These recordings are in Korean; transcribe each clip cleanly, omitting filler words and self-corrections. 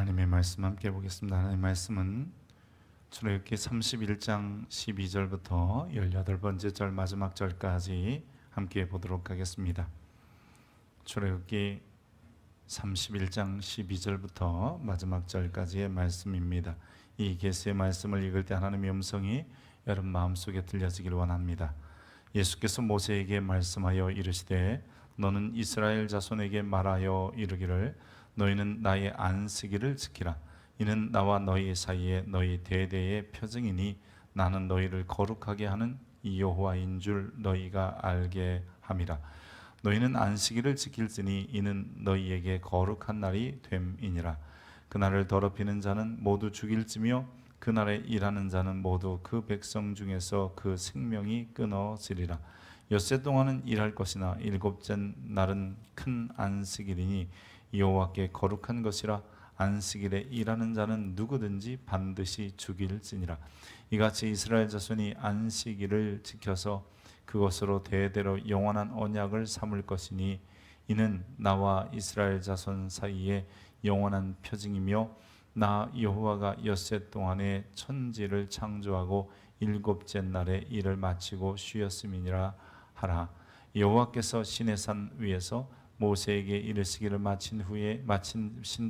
하나님의 말씀 함께 보겠습니다. 하나님의 말씀은 출애굽기 31장 12절부터 18번째 절 마지막 절까지 함께 보도록 하겠습니다. 출애굽기 31장 12절부터 마지막 절까지의 말씀입니다. 이 계시의 말씀을 읽을 때 하나님의 음성이 여러분 마음속에 들려지길 원합니다. 예수께서 모세에게 말씀하여 이르시되 너는 이스라엘 자손에게 말하여 이르기를 너희는 나의 안식일을 지키라. 이는 나와 너희 사이에 너희 대대의 표징이니 나는 너희를 거룩하게 하는 이 여호와인 줄 너희가 알게 함이라. 너희는 안식일을 지킬지니 이는 너희에게 거룩한 날이 됨이니라. 그날을 더럽히는 자는 모두 죽일지며 그날에 일하는 자는 모두 그 백성 중에서 그 생명이 끊어지리라. 엿새 동안은 일할 것이나 일곱째 날은 큰 안식일이니 여호와께 거룩한 것이라. 안식일에 일하는 자는 누구든지 반드시 죽일지니라. 이같이 이스라엘 자손이 안식일을 지켜서 그것으로 대대로 영원한 언약을 삼을 것이니 이는 나와 이스라엘 자손 사이에 영원한 표징이며 나 여호와가 엿새 동안에 천지를 창조하고 일곱째 날에 일을 마치고 쉬었음이니라 하라. 여호와께서 시내산 위에서 모세에게 이르시기를 마친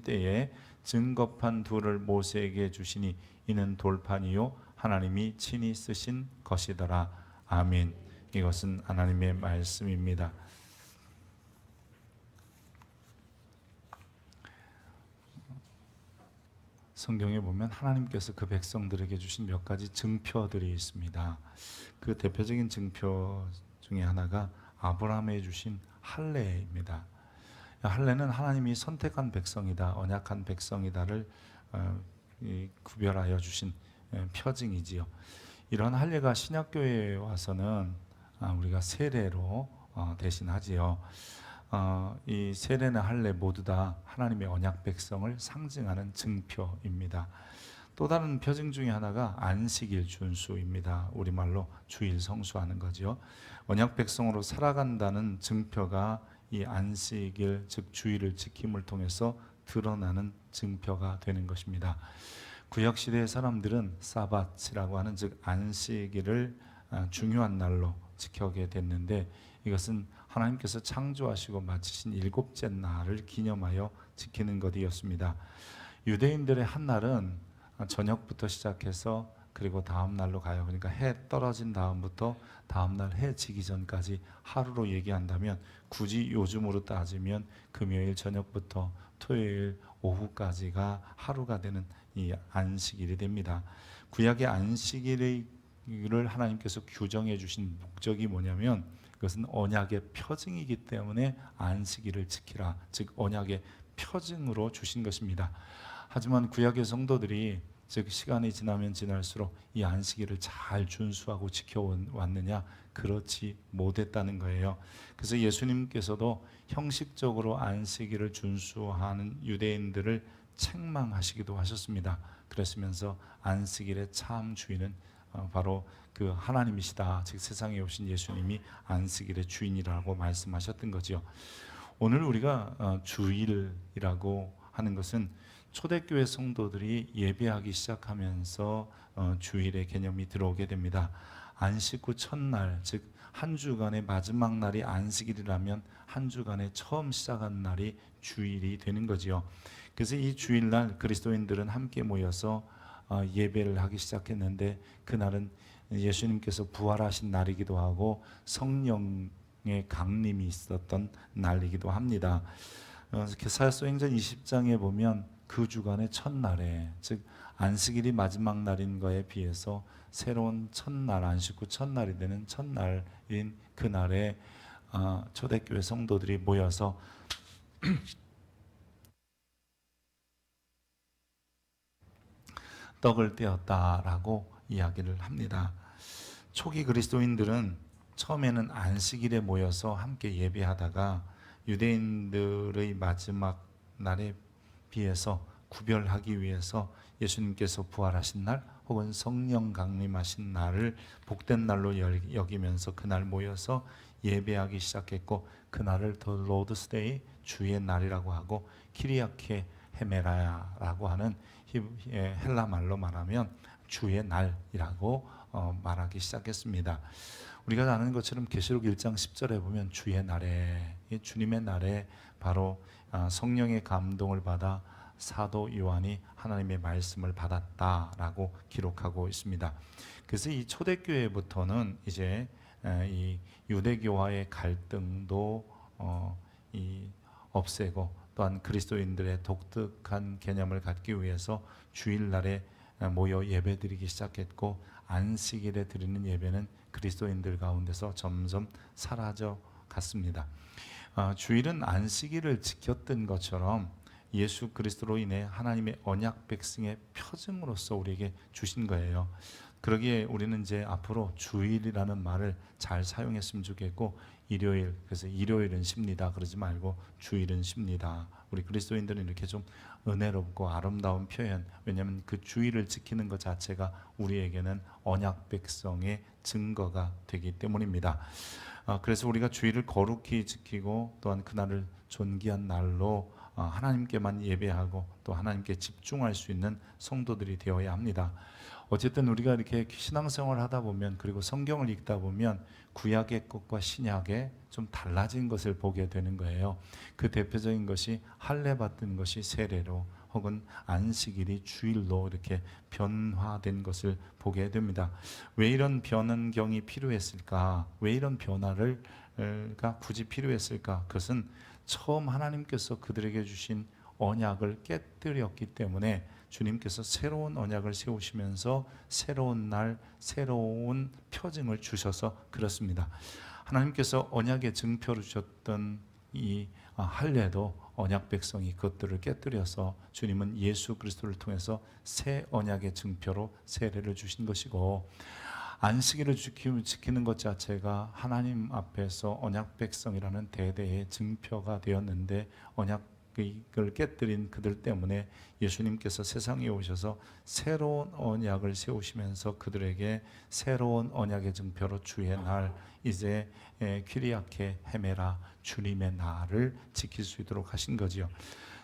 때에 증거판 둘을 모세에게 주시니 이는 돌판이요 하나님이 친히 쓰신 것이더라. 아멘. 이것은 하나님의 말씀입니다. 성경에 보면 하나님께서 그 백성들에게 주신 몇 가지 증표들이 있습니다. 그 대표적인 증표 중에 하나가 아브라함에 주신 할례입니다. 할례는 하나님이 선택한 백성이다, 언약한 백성이다를 구별하여 주신 표징이지요. 이런 할례가 신약교회에 와서는 우리가 세례로 대신하지요. 이 세례나 할례 모두 다 하나님의 언약 백성을 상징하는 증표입니다. 또 다른 표징 중에 하나가 안식일 준수입니다. 우리말로 주일 성수하는 거죠. 언약 백성으로 살아간다는 증표가 이 안식일 즉 주일을 지킴을 통해서 드러나는 증표가 되는 것입니다. 구약 시대의 사람들은 사밧이라고 하는 즉 안식일을 중요한 날로 지켜게 됐는데 이것은 하나님께서 창조하시고 마치신 일곱째 날을 기념하여 지키는 것이었습니다. 유대인들의 한 날은 저녁부터 시작해서 그리고 다음 날로 가요. 그러니까 해 떨어진 다음부터 다음 날 해 지기 전까지 하루로 얘기한다면 굳이 요즘으로 따지면 금요일 저녁부터 토요일 오후까지가 하루가 되는 이 안식일이 됩니다. 구약의 안식일을 하나님께서 규정해 주신 목적이 뭐냐면 그것은 언약의 표징이기 때문에 안식일을 지키라, 즉 언약의 표징으로 주신 것입니다. 하지만 구약의 성도들이 즉 시간이 지나면 지날수록 이 안식일을 잘 준수하고 지켜왔느냐? 그렇지 못했다는 거예요. 그래서 예수님께서도 형식적으로 안식일을 준수하는 유대인들을 책망하시기도 하셨습니다. 그러시면서 안식일의 참 주인은 바로 그 하나님이시다, 즉 세상에 오신 예수님이 안식일의 주인이라고 말씀하셨던 거죠. 오늘 우리가 주일이라고 하는 것은 초대교회 성도들이 예배하기 시작하면서 주일의 개념이 들어오게 됩니다. 안식 후 첫날, 즉 한 주간의 마지막 날이 안식일이라면 한 주간의 처음 시작한 날이 주일이 되는 거지요. 그래서 이 주일날 그리스도인들은 함께 모여서 예배를 하기 시작했는데 그날은 예수님께서 부활하신 날이기도 하고 성령의 강림이 있었던 날이기도 합니다. 사도행전 20장에 보면 그 주간의 첫날에 즉 안식일이 마지막 날인 거에 비해서 새로운 첫날, 안식 후 첫날이 되는 첫날인 그날에 초대교회 성도들이 모여서 떡을 떼었다라고 이야기를 합니다. 초기 그리스도인들은 처음에는 안식일에 모여서 함께 예배하다가 유대인들의 마지막 날에 비해서 구별하기 위해서 예수님께서 부활하신 날 혹은 성령 강림하신 날을 복된 날로 여기면서 그날 모여서 예배하기 시작했고 그날을 더 로드스 데이 주의 날이라고 하고 키리아케 헤메라야라고 하는 헬라 말로 말하면 주의 날이라고 말하기 시작했습니다. 우리가 아는 것처럼 계시록 1장 10절에 보면 주의 날에, 주님의 날에 바로 성령의 감동을 받아 사도 요한이 하나님의 말씀을 받았다라고 기록하고 있습니다. 그래서 이 초대교회부터는 이제 이 유대교와의 갈등도 없애고, 또한 그리스도인들의 독특한 개념을 갖기 위해서 주일날에 모여 예배드리기 시작했고, 안식일에 드리는 예배는 그리스도인들 가운데서 점점 사라져 갔습니다. 주일은 안식일을 지켰던 것처럼 예수 그리스도로 인해 하나님의 언약 백성의 표징으로서 우리에게 주신 거예요. 그러기에 우리는 이제 앞으로 주일이라는 말을 잘 사용했으면 좋겠고, 일요일, 그래서 일요일은 쉽니다 그러지 말고 주일은 쉽니다. 우리 그리스도인들은 이렇게 좀 은혜롭고 아름다운 표현, 왜냐하면 그 주일을 지키는 것 자체가 우리에게는 언약 백성의 증거가 되기 때문입니다. 그래서 우리가 주일을 거룩히 지키고, 또한 그날을 존귀한 날로 하나님께만 예배하고 또 하나님께 집중할 수 있는 성도들이 되어야 합니다. 어쨌든 우리가 이렇게 신앙생활을 하다 보면, 그리고 성경을 읽다 보면 구약의 것과 신약의 좀 달라진 것을 보게 되는 거예요. 그 대표적인 것이 할례 받는 것이 세례로, 혹은 안식일이 주일로 이렇게 변화된 것을 보게 됩니다. 왜 이런 변환경이 필요했을까? 왜 이런 변화가 굳이 필요했을까? 그것은 처음 하나님께서 그들에게 주신 언약을 깨뜨렸기 때문에 주님께서 새로운 언약을 세우시면서 새로운 날, 새로운 표징을 주셔서 그렇습니다. 하나님께서 언약의 증표를 주셨던 이 할례도 언약 백성이 그것들을 깨뜨려서 주님은 예수 그리스도를 통해서 새 언약의 증표로 세례를 주신 것이고, 안식일을 지키는 것 자체가 하나님 앞에서 언약 백성이라는 대대의 증표가 되었는데, 언약을 깨뜨린 그들 때문에 예수님께서 세상에 오셔서 새로운 언약을 세우시면서 그들에게 새로운 언약의 증표로 주의 날, 이제 키리아케 헤메라, 주님의 날을 지킬 수 있도록 하신 거지요.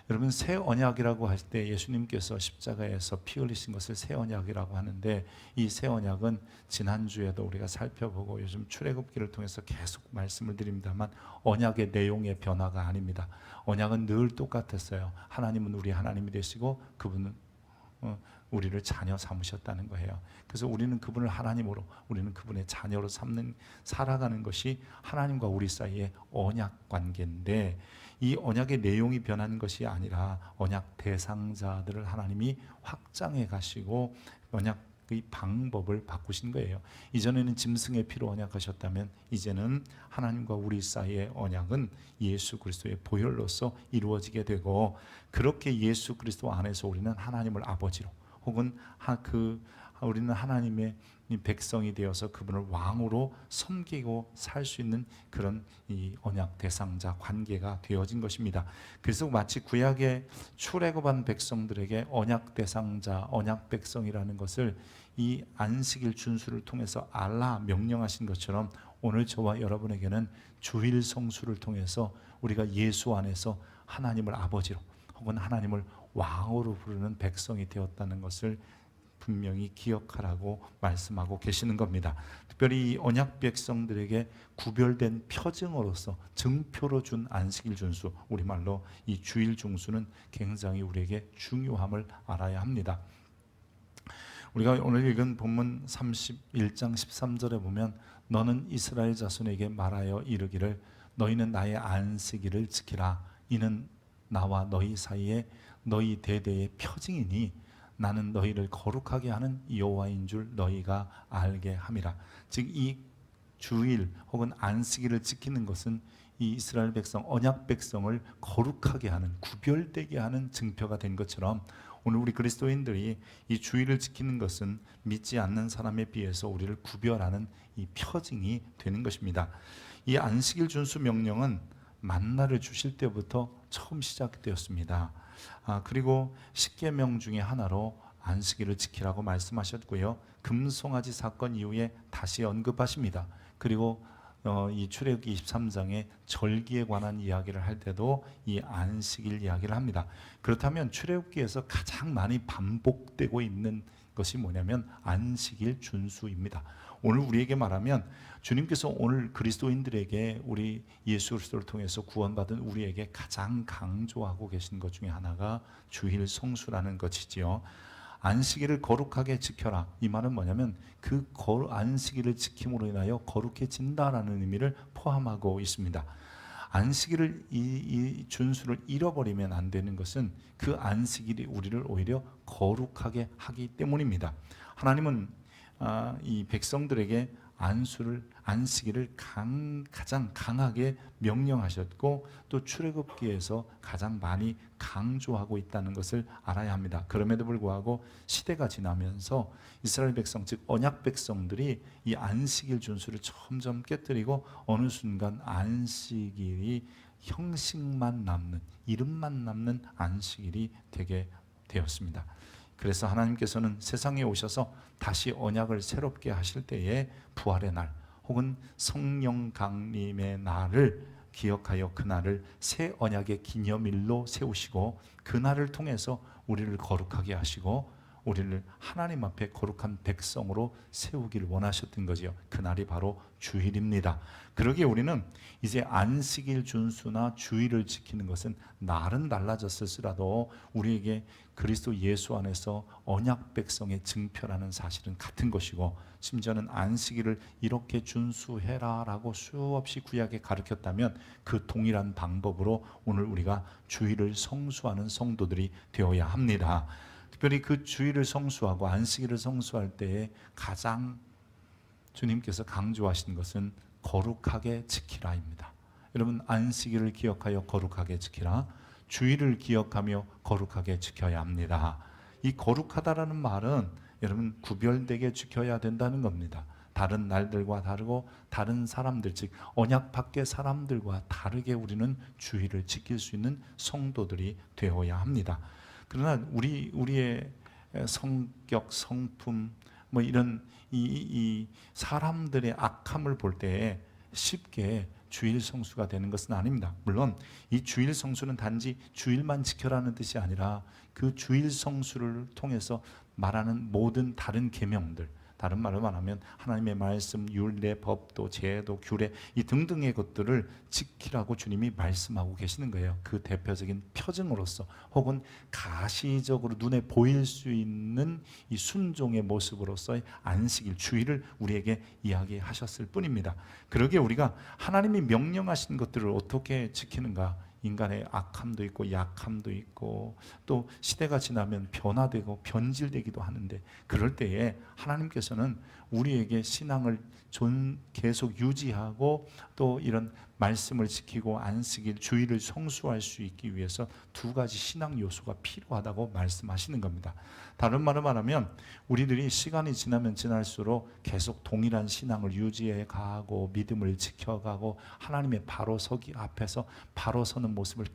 여러분, 새 언약이라고 할 때 예수님께서 십자가에서 피 흘리신 것을 새 언약이라고 하는데, 이 새 언약은 지난주에도 우리가 살펴보고 요즘 출애굽기를 통해서 계속 말씀을 드립니다만, 언약의 내용의 변화가 아닙니다. 언약은 늘 똑같았어요. 하나님은 우리 하나님이 되시고 그분은 우리를 자녀 삼으셨다는 거예요. 그래서 우리는 그분을 하나님으로, 우리는 그분의 자녀로 살아가는 것이 하나님과 우리 사이의 언약 관계인데, 이 언약의 내용이 변하는 것이 아니라 언약 대상자들을 하나님이 확장해 가시고 언약의 방법을 바꾸신 거예요. 이전에는 짐승의 피로 언약하셨다면, 이제는 하나님과 우리 사이의 언약은 예수 그리스도의 보혈로서 이루어지게 되고, 그렇게 예수 그리스도 안에서 우리는 하나님을 아버지로, 혹은 우리는 하나님의 백성이 되어서 그분을 왕으로 섬기고 살 수 있는 그런 이 언약 대상자 관계가 되어진 것입니다. 그래서 마치 구약의 출애굽한 백성들에게 언약 대상자, 언약 백성이라는 것을 이 안식일 준수를 통해서 알라 명령하신 것처럼, 오늘 저와 여러분에게는 주일 성수를 통해서 우리가 예수 안에서 하나님을 아버지로, 혹은 하나님을 왕으로 부르는 백성이 되었다는 것을 분명히 기억하라고 말씀하고 계시는 겁니다. 특별히 이 언약 백성들에게 구별된 표징으로서 증표로 준 안식일 준수, 우리말로 이 주일 중수는 굉장히 우리에게 중요함을 알아야 합니다. 우리가 오늘 읽은 본문 31장 13절에 보면, 너는 이스라엘 자손에게 말하여 이르기를 너희는 나의 안식일을 지키라. 이는 나와 너희 사이에 너희 대대의 표징이니 나는 너희를 거룩하게 하는 여호와인 줄 너희가 알게 함이라. 즉, 이 주일 혹은 안식일을 지키는 것은 이 이스라엘 백성, 언약 백성을 거룩하게 하는, 구별되게 하는 증표가 된 것처럼, 오늘 우리 그리스도인들이 이 주일을 지키는 것은 믿지 않는 사람에 비해서 우리를 구별하는 이 표징이 되는 것입니다. 이 안식일 준수 명령은 만나를 주실 때부터 처음 시작되었습니다. 그리고 십계명 중에 하나로 안식일을 지키라고 말씀하셨고요, 금송아지 사건 이후에 다시 언급하십니다. 그리고 이 출애굽기 23장의 절기에 관한 이야기를 할 때도 이 안식일 이야기를 합니다. 그렇다면 출애굽기에서 가장 많이 반복되고 있는 것이 뭐냐면 안식일 준수입니다. 오늘 우리에게 말하면 주님께서 오늘 그리스도인들에게 우리 예수 그리스도를 통해서 구원받은 우리에게 가장 강조하고 계신 것 중에 하나가 주일 성수라는 것이지요. 안식일을 거룩하게 지켜라. 이 말은 뭐냐면 그 안식일을 지킴으로 인하여 거룩해진다라는 의미를 포함하고 있습니다. 안식일을 이 준수를 잃어버리면 안 되는 것은 그 안식일이 우리를 오히려 거룩하게 하기 때문입니다. 하나님은 이 백성들에게 안식일을 가장 강하게 명령하셨고 또 출애굽기에서 가장 많이 강조하고 있다는 것을 알아야 합니다. 그럼에도 불구하고 시대가 지나면서 이스라엘 백성 즉 언약 백성들이 이 안식일 준수를 점점 깨뜨리고 어느 순간 안식일이 형식만 남는 이름만 남는 안식일이 되게 되었습니다. 그래서 하나님께서는 세상에 오셔서 다시 언약을 새롭게 하실 때에 부활의 날 혹은 성령 강림의 날을 기억하여 그날을 새 언약의 기념일로 세우시고 그날을 통해서 우리를 거룩하게 하시고 우리를 하나님 앞에 거룩한 백성으로 세우기를 원하셨던 거지요. 그날이 바로 주일입니다. 그러기에 우리는 이제 안식일 준수나 주일을 지키는 것은 날은 달라졌을지라도 우리에게 그리스도 예수 안에서 언약 백성의 증표라는 사실은 같은 것이고 심지어는 안식일을 이렇게 준수해라 라고 수없이 구약에 가르쳤다면 그 동일한 방법으로 오늘 우리가 주일을 성수하는 성도들이 되어야 합니다. 특별히 그 주일을 성수하고 안식일을 성수할 때에 가장 주님께서 강조하신 것은 거룩하게 지키라입니다. 여러분 안식일을 기억하여 거룩하게 지키라. 주일을 기억하며 거룩하게 지켜야 합니다. 이 거룩하다라는 말은 여러분 구별되게 지켜야 된다는 겁니다. 다른 날들과 다르고 다른 사람들 즉 언약 밖의 사람들과 다르게 우리는 주일을 지킬 수 있는 성도들이 되어야 합니다. 그러나 우리의 성격, 성품 뭐 이런 이 사람들의 악함을 볼 때 쉽게 주일 성수가 되는 것은 아닙니다. 물론 이 주일 성수는 단지 주일만 지켜라는 뜻이 아니라 그 주일 성수를 통해서 말하는 모든 다른 계명들 다른 말로 말하면 하나님의 말씀, 율례, 법도, 제도, 규례 이 등등의 것들을 지키라고 주님이 말씀하고 계시는 거예요. 그 대표적인 표징으로서 혹은 가시적으로 눈에 보일 수 있는 이 순종의 모습으로서의 안식일, 주일을 우리에게 이야기하셨을 뿐입니다. 그러기에 우리가 하나님이 명령하신 것들을 어떻게 지키는가? 인간의 악함도 있고 약함도 있고 또 시대가 지나면 변화되고 변질되기도 하는데 그럴 때에 하나님께서는 우리에게 신앙을 계속 유지하고 또 이런 말씀을 지키고 안식일 주일을 성수할 수 있기 위해서 두 가지 신앙 요소가 필요하다고 말씀하시는 겁니다. 다른 말로 말하면 우리들이 시간이 지나면 지날수록 계속 동일한 신앙을 유지해 가고 믿음을 지켜가고 하나님의 바로 서기 앞에서 바로 서는 모습을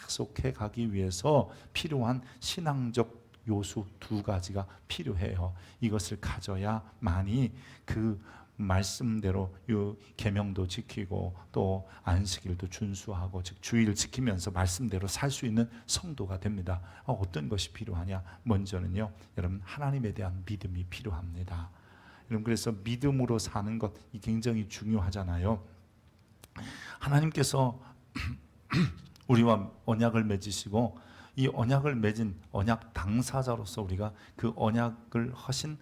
계속해 가기 위해서 필요한 신앙적 요소 두 가지가 필요해요. 이것을 가져야만이 그 말씀대로 이 계명도 지키고 또 안식일도 준수하고 즉 주일을 지키면서 말씀대로 살 수 있는 성도가 됩니다. 어떤 것이 필요하냐? 먼저는요, 여러분 하나님에 대한 믿음이 필요합니다. 여러분 그래서 믿음으로 사는 것 이 굉장히 중요하잖아요. 하나님께서 우리와 언약을 맺으시고 이 언약을 맺은 언약 당사자로서 우리가 그 언약하신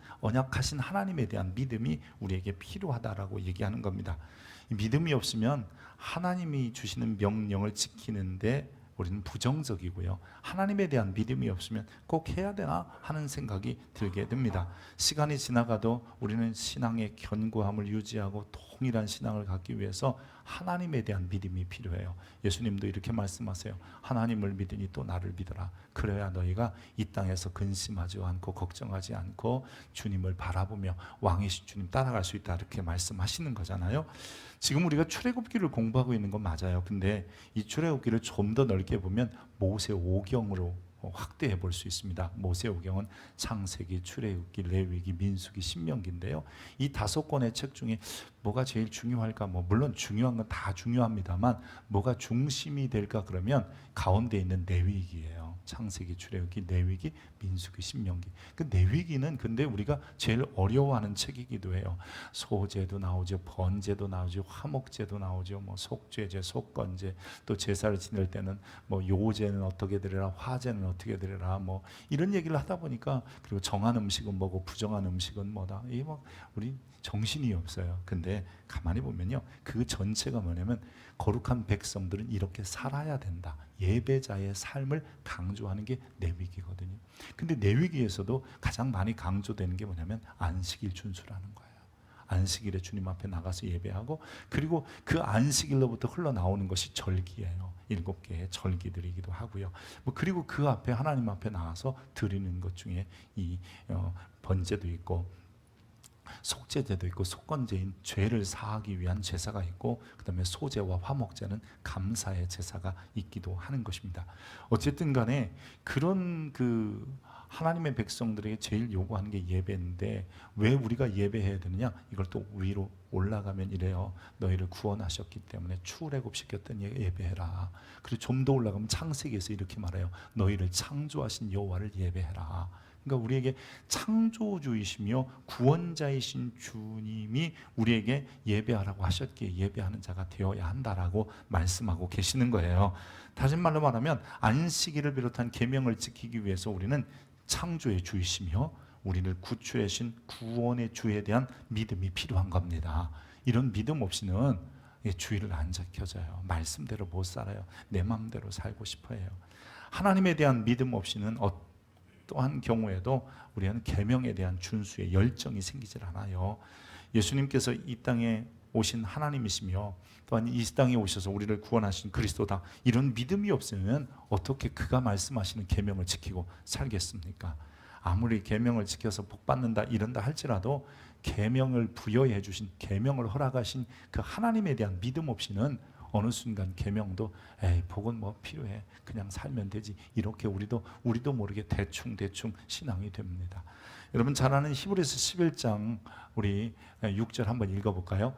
하나님에 대한 믿음이 우리에게 필요하다라고 얘기하는 겁니다. 믿음이 없으면 하나님이 주시는 명령을 지키는데 우리는 부정적이고요. 하나님에 대한 믿음이 없으면 꼭 해야 되나 하는 생각이 들게 됩니다. 시간이 지나가도 우리는 신앙의 견고함을 유지하고 동일한 신앙을 갖기 위해서 하나님에 대한 믿음이 필요해요. 예수님도 이렇게 말씀하세요. 하나님을 믿으니 또 나를 믿어라. 그래야 너희가 이 땅에서 근심하지 않고 걱정하지 않고 주님을 바라보며 왕이신 주님 따라갈 수 있다. 이렇게 말씀하시는 거잖아요. 지금 우리가 출애굽기를 공부하고 있는 건 맞아요. 근데 이 출애굽기를 좀 더 넓게 보면 모세 오경으로 확대해 볼 수 있습니다. 모세오경은 창세기, 출애굽기, 레위기, 민수기, 신명기인데요. 이 5권의 책 중에 뭐가 제일 중요할까? 물론 중요한 건 다 중요합니다만 뭐가 중심이 될까 그러면 가운데 있는 레위기예요. 창세기, 출애굽기, 레위기, 민수기, 신명기. 그 레위기는 근데 우리가 제일 어려워하는 책이기도 해요. 소제도 나오죠, 번제도 나오죠, 화목제도 나오죠, 속죄제, 속건제, 또 제사를 지낼 때는 요제는 어떻게 드려라, 화제는 어떻게 드려라, 이런 얘기를 하다 보니까, 그리고 정한 음식은 뭐고 부정한 음식은 뭐다. 이 우리 정신이 없어요. 근데 가만히 보면요, 그 전체가 뭐냐면 거룩한 백성들은 이렇게 살아야 된다. 예배자의 삶을 강조하는 게 레위기거든요. 근데 레위기에서도 가장 많이 강조되는 게 뭐냐면 안식일 준수라는 거예요. 안식일에 주님 앞에 나가서 예배하고, 그리고 그 안식일로부터 흘러나오는 것이 절기예요. 7개의 절기들이기도 하고요. 그리고 그 앞에 하나님 앞에 나가서 드리는 것 중에 이 번제도 있고, 속죄제도 있고, 속건제인 죄를 사하기 위한 제사가 있고, 그 다음에 소제와 화목제는 감사의 제사가 있기도 하는 것입니다. 어쨌든 간에 그런 하나님의 백성들에게 제일 요구하는 게 예배인데, 왜 우리가 예배해야 되느냐? 이걸 또 위로 올라가면 이래요. 너희를 구원하셨기 때문에 출애굽시켰던 예배해라. 그리고 좀 더 올라가면 창세기에서 이렇게 말해요. 너희를 창조하신 여호와를 예배해라. 그러니까 우리에게 창조주이시며 구원자이신 주님이 우리에게 예배하라고 하셨기에 예배하는 자가 되어야 한다라고 말씀하고 계시는 거예요. 다시 말로 말하면 안식일을 비롯한 계명을 지키기 위해서 우리는 창조의 주이시며 우리를 구출하신 구원의 주에 대한 믿음이 필요한 겁니다. 이런 믿음 없이는 주의를 안 지켜져요. 말씀대로 못 살아요. 내 마음대로 살고 싶어 해요. 하나님에 대한 믿음 없이는 어떠한 경우에도 우리는 계명에 대한 준수에 열정이 생기질 않아요. 예수님께서 이 땅에 오신 하나님이시며 또한 이 땅에 오셔서 우리를 구원하신 그리스도다, 이런 믿음이 없으면 어떻게 그가 말씀하시는 계명을 지키고 살겠습니까? 아무리 계명을 지켜서 복 받는다 이런다 할지라도 계명을 부여해 주신, 계명을 허락하신 그 하나님에 대한 믿음 없이는 어느 순간 계명도 복은 필요해, 그냥 살면 되지, 이렇게 우리도 모르게 대충 신앙이 됩니다. 여러분 잘 아는 히브리서 11장 우리 6절 한번 읽어볼까요?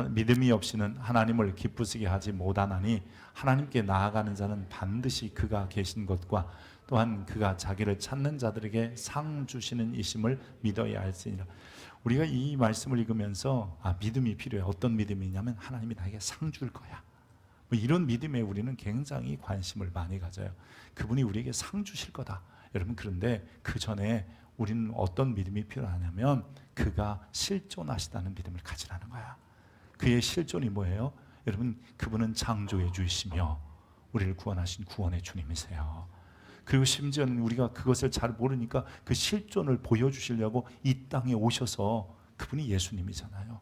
믿음이 없이는 하나님을 기쁘시게 하지 못하나니 하나님께 나아가는 자는 반드시 그가 계신 것과 또한 그가 자기를 찾는 자들에게 상 주시는 이심을 믿어야 할지니라. 우리가 이 말씀을 읽으면서 믿음이 필요해. 어떤 믿음이냐면 하나님이 나에게 상 줄 거야, 이런 믿음에 우리는 굉장히 관심을 많이 가져요. 그분이 우리에게 상 주실 거다. 여러분, 그런데 그 전에 우리는 어떤 믿음이 필요하냐면 그가 실존하시다는 믿음을 가지라는 거야. 그의 실존이 뭐예요? 여러분, 그분은 창조의 주이시며 우리를 구원하신 구원의 주님이세요. 그리고 심지어는 우리가 그것을 잘 모르니까 그 실존을 보여주시려고 이 땅에 오셔서, 그분이 예수님이잖아요.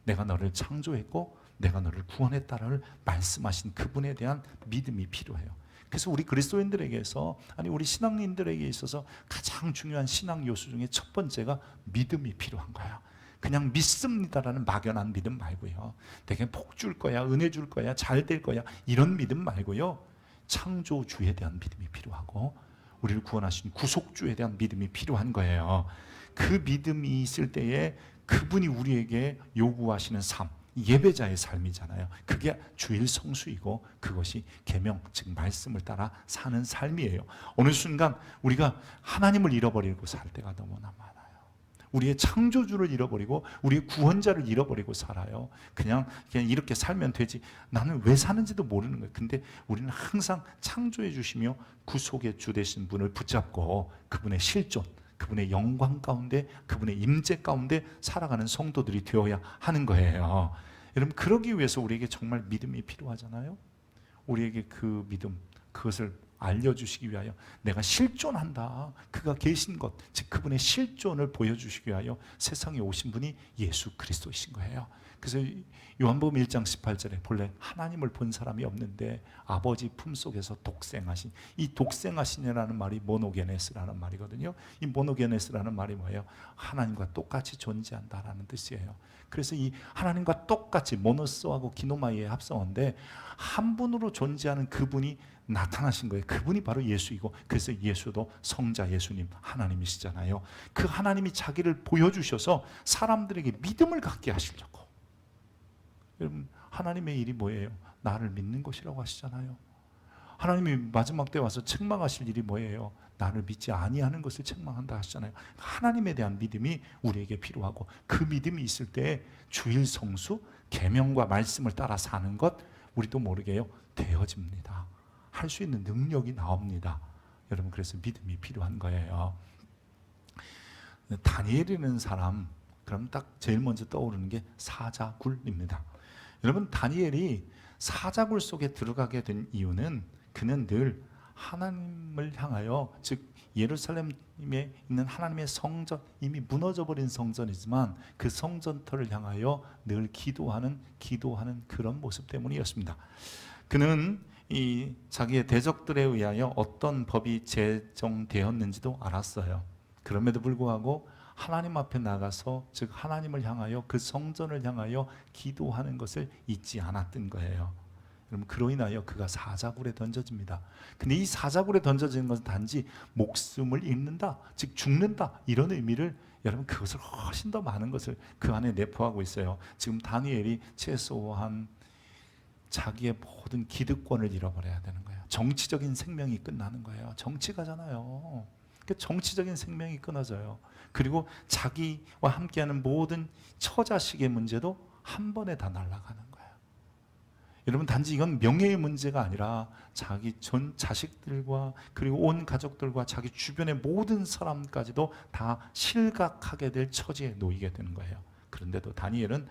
내가 너를 창조했고 내가 너를 구원했다를 말씀하신 그분에 대한 믿음이 필요해요. 그래서 우리 그리스도인들에게서, 우리 신앙인들에게 있어서 가장 중요한 신앙 요소 중에 첫 번째가 믿음이 필요한 거예요. 그냥 믿습니다라는 막연한 믿음 말고요, 내게 복 줄 거야, 은혜 줄 거야, 잘 될 거야, 이런 믿음 말고요, 창조주에 대한 믿음이 필요하고 우리를 구원하신 구속주에 대한 믿음이 필요한 거예요. 그 믿음이 있을 때에 그분이 우리에게 요구하시는 삶, 예배자의 삶이잖아요. 그게 주일 성수이고 그것이 계명, 즉 말씀을 따라 사는 삶이에요. 어느 순간 우리가 하나님을 잃어버리고 살 때가 너무나 많아요. 우리의 창조주를 잃어버리고 우리의 구원자를 잃어버리고 살아요. 그냥 이렇게 살면 되지, 나는 왜 사는지도 모르는 거예요. 근데 우리는 항상 창조해 주시며 구속의 주 되신 분을 붙잡고 그분의 실존, 그분의 영광 가운데, 그분의 임재 가운데 살아가는 성도들이 되어야 하는 거예요. 여러분, 그러기 위해서 우리에게 정말 믿음이 필요하잖아요. 우리에게 그 믿음, 그것을 알려주시기 위하여 내가 실존한다, 그가 계신 것, 즉 그분의 실존을 보여주시기 위하여 세상에 오신 분이 예수 그리스도이신 거예요. 그래서 요한복음 1장 18절에 본래 하나님을 본 사람이 없는데 아버지 품속에서 독생하신, 이 독생하신이라는 말이 모노게네스라는 말이거든요. 이 모노게네스라는 말이 뭐예요? 하나님과 똑같이 존재한다라는 뜻이에요. 그래서 이 하나님과 똑같이 모노스하고 기노마이의 합성어인데 한 분으로 존재하는 그분이 나타나신 거예요. 그분이 바로 예수이고, 그래서 예수도 성자 예수님 하나님이시잖아요. 그 하나님이 자기를 보여주셔서 사람들에게 믿음을 갖게 하시려고. 여러분, 하나님의 일이 뭐예요? 나를 믿는 것이라고 하시잖아요. 하나님이 마지막 때 와서 책망하실 일이 뭐예요? 나를 믿지 아니하는 것을 책망한다 하시잖아요. 하나님에 대한 믿음이 우리에게 필요하고, 그 믿음이 있을 때 주일 성수, 계명과 말씀을 따라 사는 것, 우리도 모르게요 되어집니다. 할 수 있는 능력이 나옵니다. 여러분, 그래서 믿음이 필요한 거예요. 다니엘이라는 사람, 그럼 딱 제일 먼저 떠오르는 게 사자굴입니다. 여러분, 다니엘이 사자굴 속에 들어가게 된 이유는 그는 늘 하나님을 향하여, 즉 예루살렘에 있는 하나님의 성전, 이미 무너져버린 성전이지만 그 성전터를 향하여 늘 기도하는 그런 모습 때문이었습니다. 그는 이 자기의 대적들에 의하여 어떤 법이 제정되었는지도 알았어요. 그럼에도 불구하고 하나님 앞에 나가서, 즉 하나님을 향하여, 그 성전을 향하여 기도하는 것을 잊지 않았던 거예요. 여러분, 그로 인하여 그가 사자굴에 던져집니다. 근데 이 사자굴에 던져지는 것은 단지 목숨을 잃는다, 즉 죽는다, 이런 의미를, 여러분, 그것을 훨씬 더 많은 것을 그 안에 내포하고 있어요. 지금 다니엘이 최소한 자기의 모든 기득권을 잃어버려야 되는 거예요. 정치적인 생명이 끝나는 거예요. 정치가잖아요. 그 정치적인 생명이 끊어져요. 그리고 자기와 함께하는 모든 처자식의 문제도 한 번에 다 날아가는 거예요. 여러분, 단지 이건 명예의 문제가 아니라 자기 전 자식들과 그리고 온 가족들과 자기 주변의 모든 사람까지도 다 실각하게 될 처지에 놓이게 되는 거예요. 그런데도 다니엘은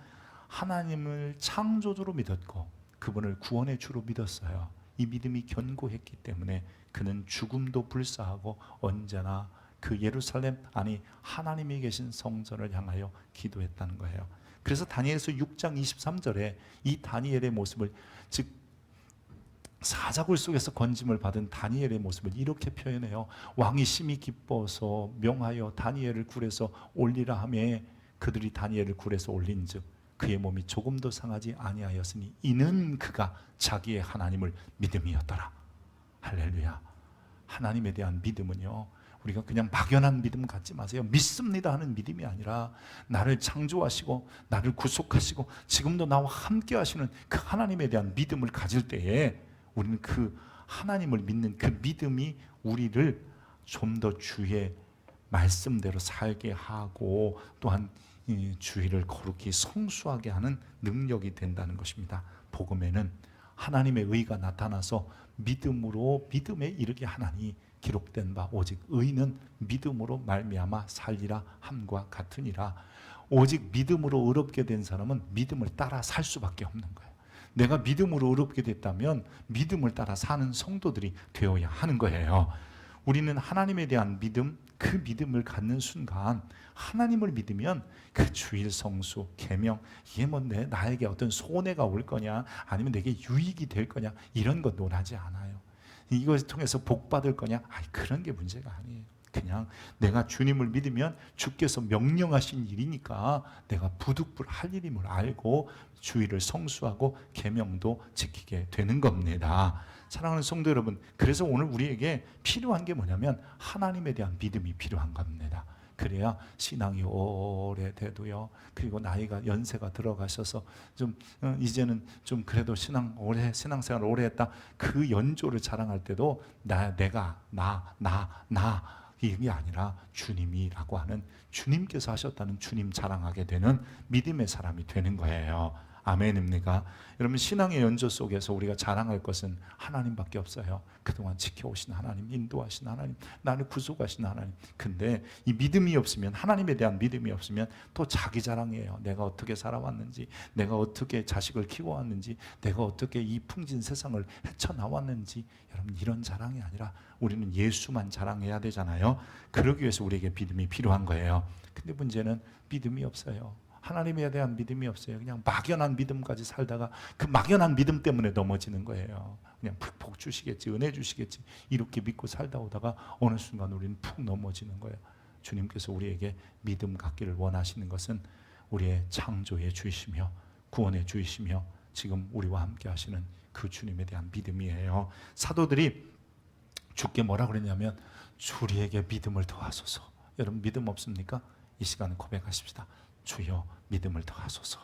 하나님을 창조주로 믿었고 그분을 구원의 주로 믿었어요. 이 믿음이 견고했기 때문에 그는 죽음도 불사하고 언제나 그 예루살렘, 아니 하나님이 계신 성전을 향하여 기도했다는 거예요. 그래서 다니엘서 6장 23절에 이 다니엘의 모습을, 즉 사자굴 속에서 건짐을 받은 다니엘의 모습을 이렇게 표현해요. 왕이 심히 기뻐서 명하여 다니엘을 굴에서 올리라 하며 그들이 다니엘을 굴에서 올린즉 그의 몸이 조금도 상하지 아니하였으니 이는 그가 자기의 하나님을 믿음이었더라. 할렐루야. 하나님에 대한 믿음은요, 우리가 그냥 막연한 믿음 갖지 마세요. 믿습니다 하는 믿음이 아니라 나를 창조하시고 나를 구속하시고 지금도 나와 함께 하시는 그 하나님에 대한 믿음을 가질 때에 우리는 그 하나님을 믿는 그 믿음이 우리를 좀 더 주의 말씀대로 살게 하고 또한 주의를 거룩히 성수하게 하는 능력이 된다는 것입니다. 복음에는 하나님의 의가 나타나서 믿음으로 믿음에 이르게 하나니 기록된 바 오직 의는 믿음으로 말미암아 살리라 함과 같으니라. 오직 믿음으로 의롭게 된 사람은 믿음을 따라 살 수밖에 없는 거예요. 내가 믿음으로 의롭게 됐다면 믿음을 따라 사는 성도들이 되어야 하는 거예요. 우리는 하나님에 대한 믿음, 그 믿음을 갖는 순간 하나님을 믿으면 그 주일 성수, 계명, 이게 뭐 나에게 어떤 손해가 올 거냐 아니면 내게 유익이 될 거냐 이런 거 논하지 않아요. 이것을 통해서 복 받을 거냐, 그런 게 문제가 아니에요. 그냥 내가 주님을 믿으면 주께서 명령하신 일이니까 내가 부득불 할 일임을 알고 주의를 성수하고 계명도 지키게 되는 겁니다. 사랑하는 성도 여러분, 그래서 오늘 우리에게 필요한 게 뭐냐면 하나님에 대한 믿음이 필요한 겁니다. 그래야 신앙이 오래돼도요, 그리고 나이가 연세가 들어가셔서 좀 이제는 좀 그래도 신앙생활 오래 했다, 그 연조를 자랑할 때도 내가 이게 아니라 주님이라고 하는, 주님께서 하셨다는 주님 자랑하게 되는 믿음의 사람이 되는 거예요. 아멘입니까? 여러분, 신앙의 연조 속에서 우리가 자랑할 것은 하나님밖에 없어요. 그동안 지켜오신 하나님, 인도하신 하나님, 나를 구속하신 하나님. 근데 이 믿음이 없으면, 하나님에 대한 믿음이 없으면 또 자기 자랑이에요. 내가 어떻게 살아왔는지, 내가 어떻게 자식을 키워왔는지, 내가 어떻게 이 풍진 세상을 헤쳐나왔는지. 여러분, 이런 자랑이 아니라 우리는 예수만 자랑해야 되잖아요. 그러기 위해서 우리에게 믿음이 필요한 거예요. 근데 문제는 믿음이 없어요. 하나님에 대한 믿음이 없어요. 그냥 막연한 믿음까지 살다가 그 막연한 믿음 때문에 넘어지는 거예요. 그냥 푹푹 주시겠지, 은혜 주시겠지 이렇게 믿고 살다 오다가 어느 순간 우리는 푹 넘어지는 거예요. 주님께서 우리에게 믿음 갖기를 원하시는 것은 우리의 창조의 주이시며 구원의 주이시며 지금 우리와 함께 하시는 그 주님에 대한 믿음이에요. 사도들이 주께 뭐라 그랬냐면 우리에게 믿음을 더하소서. 여러분 믿음 없습니까? 이 시간에 고백하십시다. 주여 믿음을 더하소서.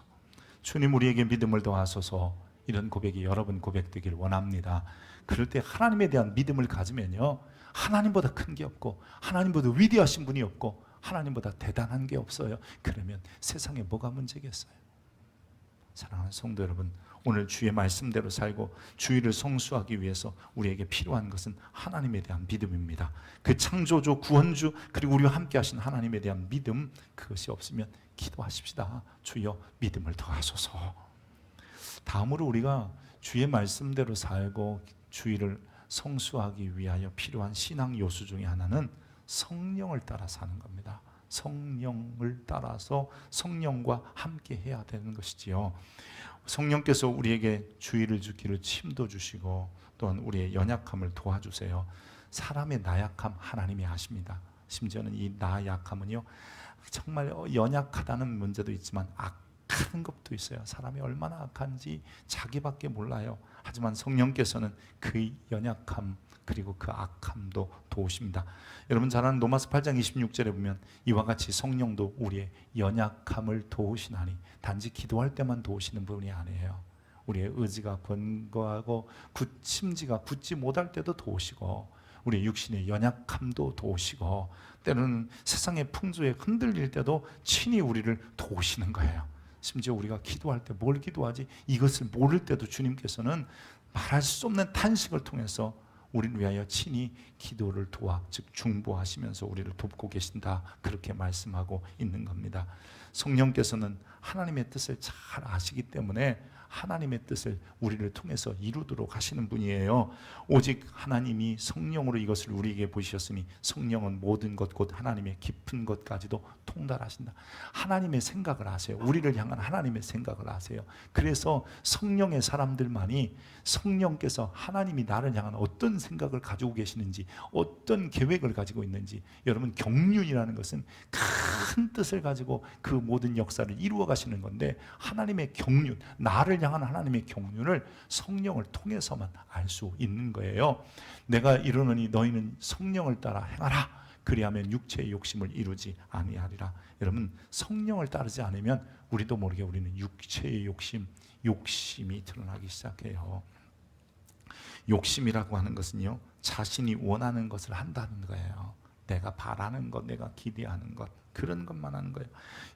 주님 우리에게 믿음을 더하소서. 이런 고백이 여러분 고백되길 원합니다. 그럴 때 하나님에 대한 믿음을 가지면요, 하나님보다 큰 게 없고 하나님보다 위대하신 분이 없고 하나님보다 대단한 게 없어요. 그러면 세상에 뭐가 문제겠어요? 사랑하는 성도 여러분, 오늘 주의 말씀대로 살고 주의를 성수하기 위해서 우리에게 필요한 것은 하나님에 대한 믿음입니다. 그 창조주, 구원주, 그리고 우리와 함께 하신 하나님에 대한 믿음, 그것이 없으면 기도하십시다. 주여 믿음을 더하소서. 다음으로 우리가 주의 말씀대로 살고 주의를 성수하기 위하여 필요한 신앙 요소 중에 하나는 성령을 따라 사는 겁니다. 성령을 따라서 성령과 함께 해야 되는 것이지요. 성령께서 우리에게 주의를 주기를 힘도 주시고 또한 우리의 연약함을 도와주세요. 사람의 나약함 하나님이 아십니다. 심지어는 이 나약함은요, 정말 연약하다는 문제도 있지만 악한 것도 있어요. 사람이 얼마나 악한지 자기밖에 몰라요. 하지만 성령께서는 그 연약함 그리고 그 악함도 도우십니다. 여러분 잘 아는 로마서 8장 26절에 보면 이와 같이 성령도 우리의 연약함을 도우시나니, 단지 기도할 때만 도우시는 분이 아니에요. 우리의 의지가 권고하고 굳힘지가 굳지 못할 때도 도우시고 우리의 육신의 연약함도 도우시고 때로는 세상의 풍조에 흔들릴 때도 친히 우리를 도우시는 거예요. 심지어 우리가 기도할 때 뭘 기도하지 이것을 모를 때도 주님께서는 말할 수 없는 탄식을 통해서 우리를 위하여 친히 기도를 도와, 즉 중보하시면서 우리를 돕고 계신다, 그렇게 말씀하고 있는 겁니다. 성령께서는 하나님의 뜻을 잘 아시기 때문에 하나님의 뜻을 우리를 통해서 이루도록 하시는 분이에요. 오직 하나님이 성령으로 이것을 우리에게 보이셨으니 성령은 모든 것 곧 하나님의 깊은 것까지도 통달하신다. 하나님의 생각을 아세요. 우리를 향한 하나님의 생각을 아세요. 그래서 성령의 사람들만이 성령께서 하나님이 나를 향한 어떤 생각을 가지고 계시는지, 어떤 계획을 가지고 있는지, 여러분 경륜이라는 것은 큰 뜻을 가지고 그 모든 역사를 이루어 가시는 건데, 하나님의 경륜, 나를 향한 하나님의 경륜을 성령을 통해서만 알 수 있는 거예요. 내가 이르노니 너희는 성령을 따라 행하라. 그리하면 육체의 욕심을 이루지 아니하리라. 여러분 성령을 따르지 않으면 우리도 모르게 우리는 육체의 욕심이 드러나기 시작해요. 욕심이라고 하는 것은요, 자신이 원하는 것을 한다는 거예요. 내가 바라는 것, 내가 기대하는 것, 그런 것만 하는 거예요.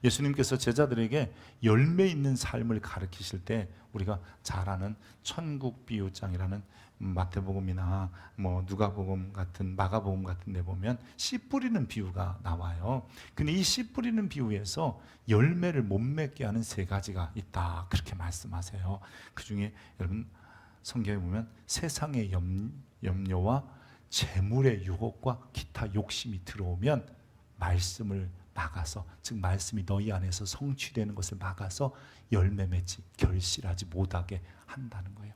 예수님께서 제자들에게 열매 있는 삶을 가르치실 때 우리가 잘 아는 천국 비유장이라는 마태복음이나 뭐 누가복음 같은, 마가복음 같은 데 보면 씨 뿌리는 비유가 나와요. 근데 이 씨 뿌리는 비유에서 열매를 못 맺게 하는 세 가지가 있다, 그렇게 말씀하세요. 그 중에 여러분 성경에 보면 세상의 염려와 재물의 유혹과 기타 욕심이 들어오면 말씀을 막아서, 즉 말씀이 너희 안에서 성취되는 것을 막아서 열매 맺지, 결실하지 못하게 한다는 거예요.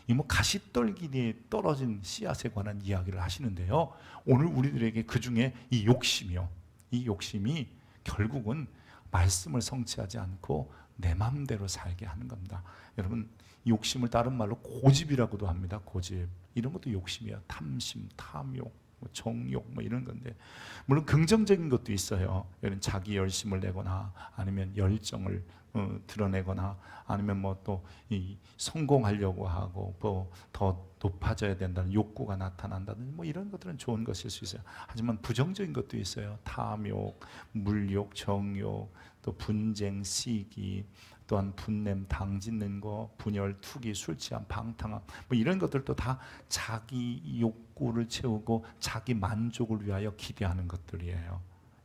이 뭐 가시떨기에 떨어진 씨앗에 관한 이야기를 하시는데요, 오늘 우리들에게 그 중에 이 욕심이요, 이 욕심이 결국은 말씀을 성취하지 않고 내 마음대로 살게 하는 겁니다. 여러분 욕심을 다른 말로 고집이라고도 합니다. 고집, 이런 것도 욕심이에요. 탐심, 탐욕, 정욕 뭐 이런 건데, 물론 긍정적인 것도 있어요. 여러분 자기 열심을 내거나 아니면 열정을 드러내거나 아니면 뭐 또 이 성공하려고 하고 뭐 더 높아져야 된다는 욕구가 나타난다든지 뭐 이런 것들은 좋은 것일 수 있어요. 하지만 부정적인 것도 있어요. 탐욕, 물욕, 정욕, 또 분쟁, 시기, 또한 분냄, 당짓는 거, 분열, 투기, 술 취함, 방탕함 뭐 이런 것들도 다 자기 욕구를 채우고 자기 만족을 위하여 기대하는 것들이에요.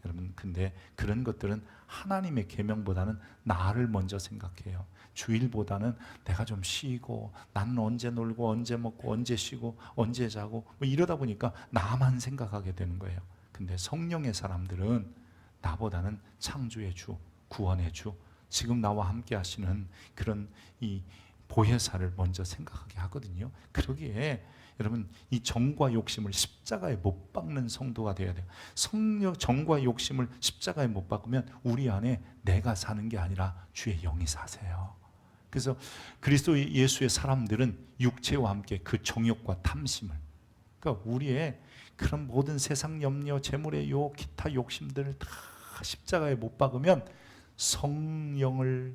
여러분 근데 그런 것들은 하나님의 계명보다는 나를 먼저 생각해요. 주일보다는 내가 좀 쉬고, 나는 언제 놀고 언제 먹고 언제 쉬고 언제 자고 뭐 이러다 보니까 나만 생각하게 되는 거예요. 근데 성령의 사람들은 나보다는 창조의 주, 구원의 주, 지금 나와 함께 하시는 그런 이 보혜사를 먼저 생각하게 하거든요. 그러기에 여러분, 이 정과 욕심을 십자가에 못 박는 성도가 되어야 돼요. 정과 욕심을 십자가에 못 박으면 우리 안에 내가 사는 게 아니라 주의 영이 사세요. 그래서 그리스도 예수의 사람들은 육체와 함께 그 정욕과 탐심을, 그러니까 우리의 그런 모든 세상 염려, 재물의 유혹, 기타 욕심들을 다 십자가에 못 박으면 성령의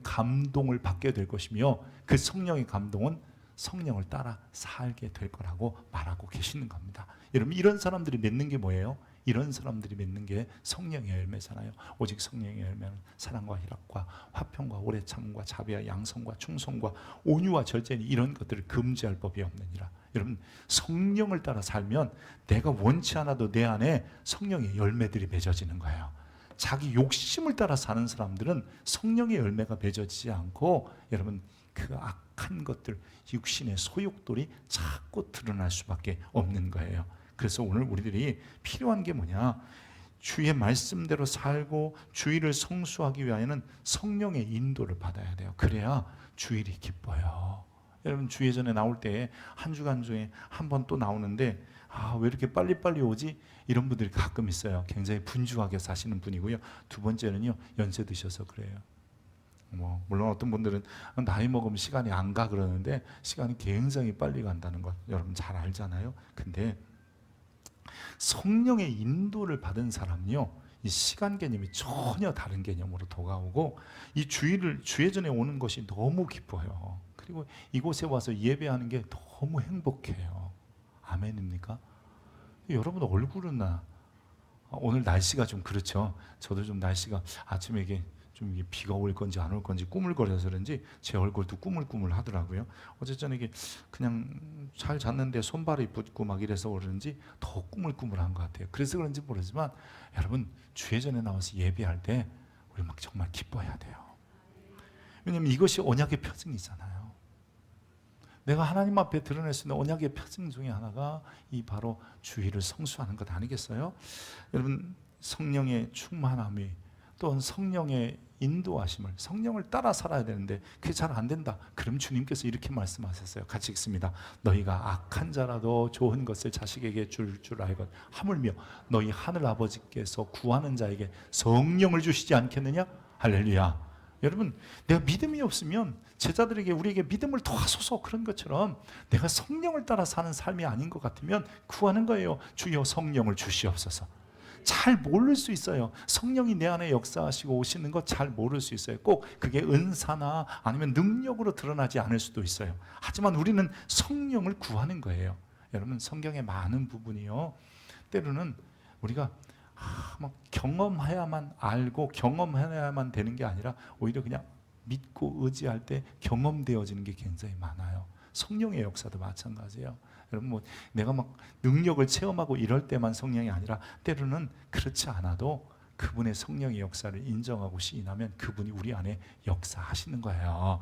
감동을 받게 될 것이며, 그 성령의 감동은 성령을 따라 살게 될 거라고 말하고 계시는 겁니다. 여러분, 이런 사람들이 맺는 게 뭐예요? 이런 사람들이 맺는 게 성령의 열매잖아요. 오직 성령의 열매는 사랑과 희락과 화평과 오래 참음과 자비와 양성과 충성과 온유와 절제니 이런 것들을 금지할 법이 없느니라. 여러분, 성령을 따라 살면 내가 원치 않아도 내 안에 성령의 열매들이 맺어지는 거예요. 자기 욕심을 따라 사는 사람들은 성령의 열매가 맺어지지 않고, 여러분, 그 악한 것들, 육신의 소욕들이 자꾸 드러날 수밖에 없는 거예요. 그래서 오늘 우리들이 필요한 게 뭐냐? 주의 말씀대로 살고 주의를 성수하기 위하여는 성령의 인도를 받아야 돼요. 그래야 주일이 기뻐요. 여러분, 주예전에 나올 때 한 주간 중에 한 번 또 나오는데, 왜 이렇게 빨리빨리 오지? 이런 분들이 가끔 있어요. 굉장히 분주하게 사시는 분이고요. 두 번째는요, 연세 드셔서 그래요. 물론 어떤 분들은 나이 먹으면 시간이 안 가 그러는데, 시간이 굉장히 빨리 간다는 것 여러분 잘 알잖아요. 근데 성령의 인도를 받은 사람은요, 이 시간 개념이 전혀 다른 개념으로 다가오고, 이 주예전에 오는 것이 너무 기뻐요. 그리고 이곳에 와서 예배하는 게 너무 행복해요. 아멘입니까? 여러분 얼굴은 오늘 날씨가 좀 그렇죠. 저도 좀 날씨가 아침에 이게 좀 비가 올 건지 안 올 건지 꾸물거려서 그런지 제 얼굴도 꾸물꾸물 하더라고요. 어쨌든 이게 그냥 잘 잤는데 손발이 붓고 막 이래서 그런지 더 꾸물꾸물한 것 같아요. 그래서 그런지 모르지만 여러분, 주예전에 나와서 예배할 때 우리 막 정말 기뻐해야 돼요. 왜냐하면 이것이 언약의 표징이잖아요. 내가 하나님 앞에 드러낼 수 있는 언약의 표징 중에 하나가 이 바로 주의를 성수하는 것 아니겠어요? 여러분, 성령의 충만함이, 또는 성령의 인도하심을, 성령을 따라 살아야 되는데 그게 잘 안 된다. 그럼 주님께서 이렇게 말씀하셨어요. 같이 읽습니다. 너희가 악한 자라도 좋은 것을 자식에게 줄 알건 하물며 너희 하늘 아버지께서 구하는 자에게 성령을 주시지 않겠느냐? 할렐루야. 여러분, 내가 믿음이 없으면 제자들에게, 우리에게 믿음을 더하소서 그런 것처럼 내가 성령을 따라 사는 삶이 아닌 것 같으면 구하는 거예요. 주여 성령을 주시옵소서. 잘 모를 수 있어요. 성령이 내 안에 역사하시고 오시는 거 잘 모를 수 있어요. 꼭 그게 은사나 아니면 능력으로 드러나지 않을 수도 있어요. 하지만 우리는 성령을 구하는 거예요. 여러분, 성경의 많은 부분이요, 때로는 우리가 막 경험해야만 알고 경험해야만 되는 게 아니라 오히려 그냥 믿고 의지할 때 경험되어지는 게 굉장히 많아요. 성령의 역사도 마찬가지예요. 여러분, 내가 막 능력을 체험하고 이럴 때만 성령이 아니라 때로는 그렇지 않아도 그분의 성령의 역사를 인정하고 시인하면 그분이 우리 안에 역사하시는 거예요.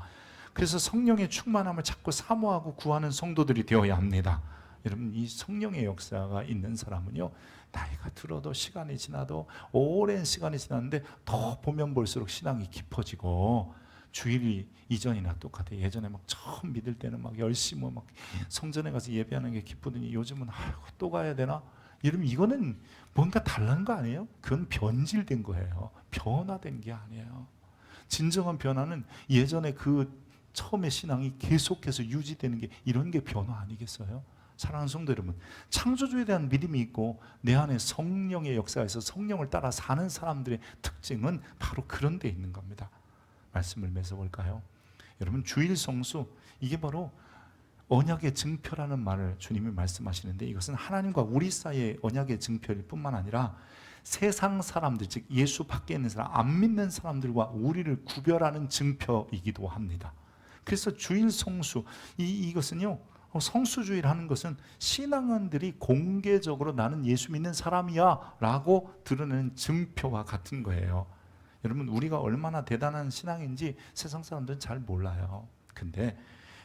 그래서 성령의 충만함을 자꾸 사모하고 구하는 성도들이 되어야 합니다. 여러분, 이 성령의 역사가 있는 사람은요, 나이가 들어도 시간이 지나도 오랜 시간이 지났는데 더 보면 볼수록 신앙이 깊어지고, 주일이 이전이나 똑같아요. 예전에 막 처음 믿을 때는 막 열심히 막 성전에 가서 예배하는 게 기쁘더니 요즘은 또 가야 되나? 이러면 이거는 뭔가 다른 거 아니에요? 그건 변질된 거예요. 변화된 게 아니에요. 진정한 변화는 예전에 그 처음의 신앙이 계속해서 유지되는 게, 이런 게 변화 아니겠어요? 사랑하는 성도 여러분, 창조주에 대한 믿음이 있고 내 안에 성령의 역사에서 성령을 따라 사는 사람들의 특징은 바로 그런 데 있는 겁니다. 말씀을 맺어볼까요? 여러분, 주일 성수, 이게 바로 언약의 증표라는 말을 주님이 말씀하시는데, 이것은 하나님과 우리 사이의 언약의 증표일 뿐만 아니라 세상 사람들, 즉 예수 밖에 있는 사람, 안 믿는 사람들과 우리를 구별하는 증표이기도 합니다. 그래서 주일 성수, 이것은요, 성수주의를 하는 것은 신앙인들이 공개적으로 나는 예수 믿는 사람이야 라고 드러내는 증표와 같은 거예요. 여러분, 우리가 얼마나 대단한 신앙인지 세상 사람들은 잘 몰라요. 근데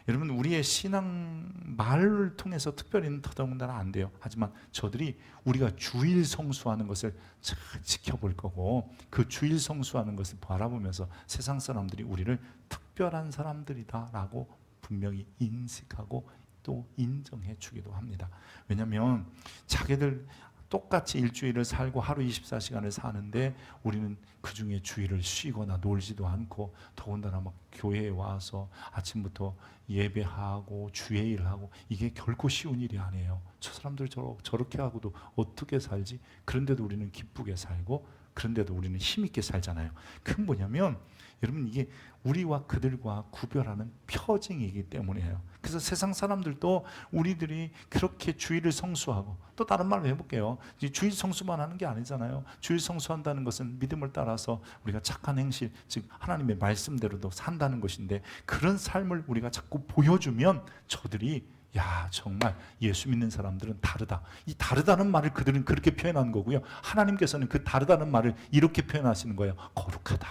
여러분, 우리의 신앙 말을 통해서 특별히는 더더군다나 안 돼요. 하지만 저들이 우리가 주일 성수하는 것을 잘 지켜볼 거고, 그 주일 성수하는 것을 바라보면서 세상 사람들이 우리를 특별한 사람들이다라고 분명히 인식하고 또 인정해 주기도 합니다. 왜냐하면 자기들 똑같이 일주일을 살고 하루 24시간을 사는데 우리는 그 중에 주일을 쉬거나 놀지도 않고, 더군다나 막 교회에 와서 아침부터 예배하고 주일하고, 이게 결코 쉬운 일이 아니에요. 저 사람들 저렇게 하고도 어떻게 살지? 그런데도 우리는 기쁘게 살고, 그런데도 우리는 힘있게 살잖아요. 그건 뭐냐면 여러분, 이게 우리와 그들과 구별하는 표징이기 때문이에요. 그래서 세상 사람들도 우리들이 그렇게 주일을 성수하고, 또 다른 말로 해볼게요. 주일 성수만 하는 게 아니잖아요. 주일 성수한다는 것은 믿음을 따라서 우리가 착한 행실, 즉 하나님의 말씀대로도 산다는 것인데, 그런 삶을 우리가 자꾸 보여주면 저들이 야, 정말 예수 믿는 사람들은 다르다. 이 다르다는 말을 그들은 그렇게 표현한 거고요. 하나님께서는 그 다르다는 말을 이렇게 표현하시는 거예요. 거룩하다.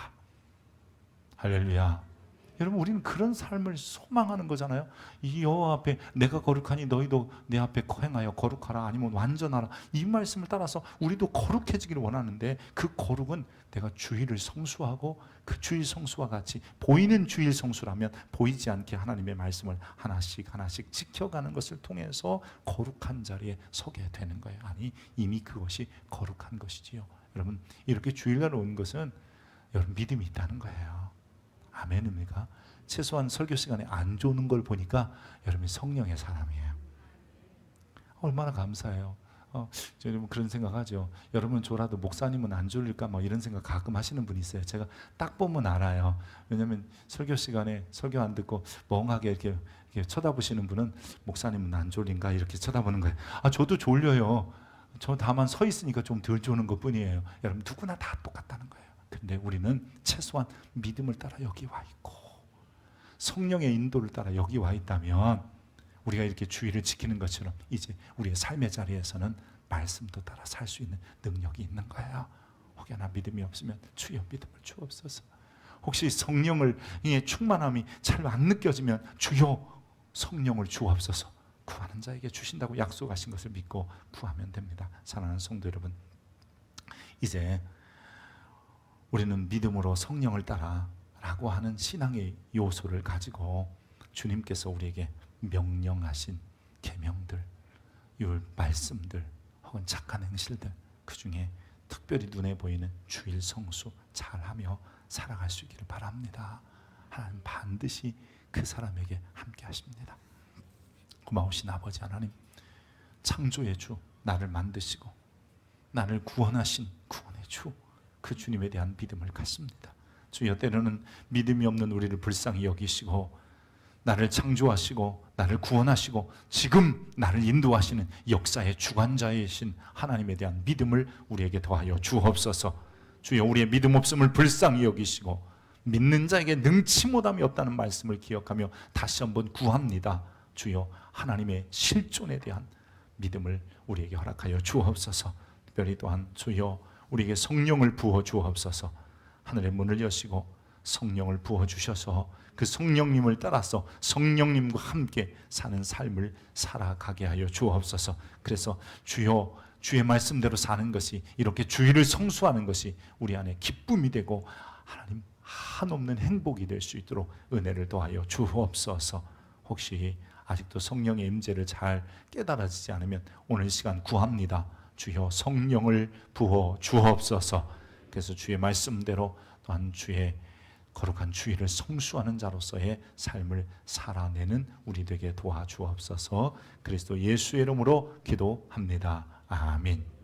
할렐루야. 여러분, 우리는 그런 삶을 소망하는 거잖아요. 이 여호와 앞에 내가 거룩하니 너희도 내 앞에 행하여 거룩하라, 아니면 완전하라, 이 말씀을 따라서 우리도 거룩해지기를 원하는데, 그 거룩은 내가 주일을 성수하고, 그 주일 성수와 같이 보이는 주일 성수라면 보이지 않게 하나님의 말씀을 하나씩 하나씩 지켜가는 것을 통해서 거룩한 자리에 서게 되는 거예요. 아니, 이미 그것이 거룩한 것이지요. 여러분, 이렇게 주일날 온 것은 여러분 믿음이 있다는 거예요. 아멘입니까? 최소한 설교 시간에 안 조는 걸 보니까 여러분이 성령의 사람이에요. 얼마나 감사해요. 여러분 그런 생각하죠. 여러분 졸아도 목사님은 안 졸릴까 뭐 이런 생각 가끔 하시는 분이 있어요. 제가 딱 보면 알아요. 왜냐하면 설교 시간에 설교 안 듣고 멍하게 이렇게 쳐다보시는 분은 목사님은 안 졸린가 이렇게 쳐다보는 거예요. 저도 졸려요. 저 다만 서 있으니까 좀 덜 조는 것 뿐이에요. 여러분 누구나 다 똑같다는 거예요. 근데 우리는 최소한 믿음을 따라 여기 와 있고, 성령의 인도를 따라 여기 와 있다면, 우리가 이렇게 주의를 지키는 것처럼 이제 우리의 삶의 자리에서는 말씀도 따라 살 수 있는 능력이 있는 거예요. 혹여나 믿음이 없으면 주여 믿음을 주옵소서. 혹시 성령을 충만함이 잘 안 느껴지면 주여 성령을 주옵소서. 구하는 자에게 주신다고 약속하신 것을 믿고 구하면 됩니다. 사랑하는 성도 여러분, 이제 우리는 믿음으로 성령을 따라 라고 하는 신앙의 요소를 가지고 주님께서 우리에게 명령하신 계명들, 율 말씀들, 혹은 착한 행실들, 그 중에 특별히 눈에 보이는 주일 성수 잘하며 살아갈 수 있기를 바랍니다. 하나님 반드시 그 사람에게 함께 하십니다. 고마우신 아버지 하나님, 창조의 주, 나를 만드시고 나를 구원하신 구원의 주, 그 주님에 대한 믿음을 갖습니다. 주여, 때로는 믿음이 없는 우리를 불쌍히 여기시고 나를 창조하시고 나를 구원하시고 지금 나를 인도하시는 역사의 주관자이신 하나님에 대한 믿음을 우리에게 더하여 주옵소서. 주여, 우리의 믿음 없음을 불쌍히 여기시고 믿는 자에게 능치 못함이 없다는 말씀을 기억하며 다시 한번 구합니다. 주여, 하나님의 실존에 대한 믿음을 우리에게 허락하여 주옵소서. 특별히 또한 주여, 우리에게 성령을 부어 주옵소서. 하늘의 문을 여시고 성령을 부어 주셔서 그 성령님을 따라서 성령님과 함께 사는 삶을 살아가게 하여 주옵소서. 그래서 주여, 주의 말씀대로 사는 것이, 이렇게 주의를 성수하는 것이 우리 안에 기쁨이 되고 하나님 한없는 행복이 될 수 있도록 은혜를 더하여 주옵소서. 혹시 아직도 성령의 임재를 잘 깨달아지지 않으면 오늘 시간 구합니다. 주여, 성령을 부어 주옵소서. 그래서 주의 말씀대로 또한 주의 거룩한 주의를 성수하는 자로서의 삶을 살아내는 우리 되게 도와주옵소서. 그리스도 예수의 이름으로 기도합니다. 아멘.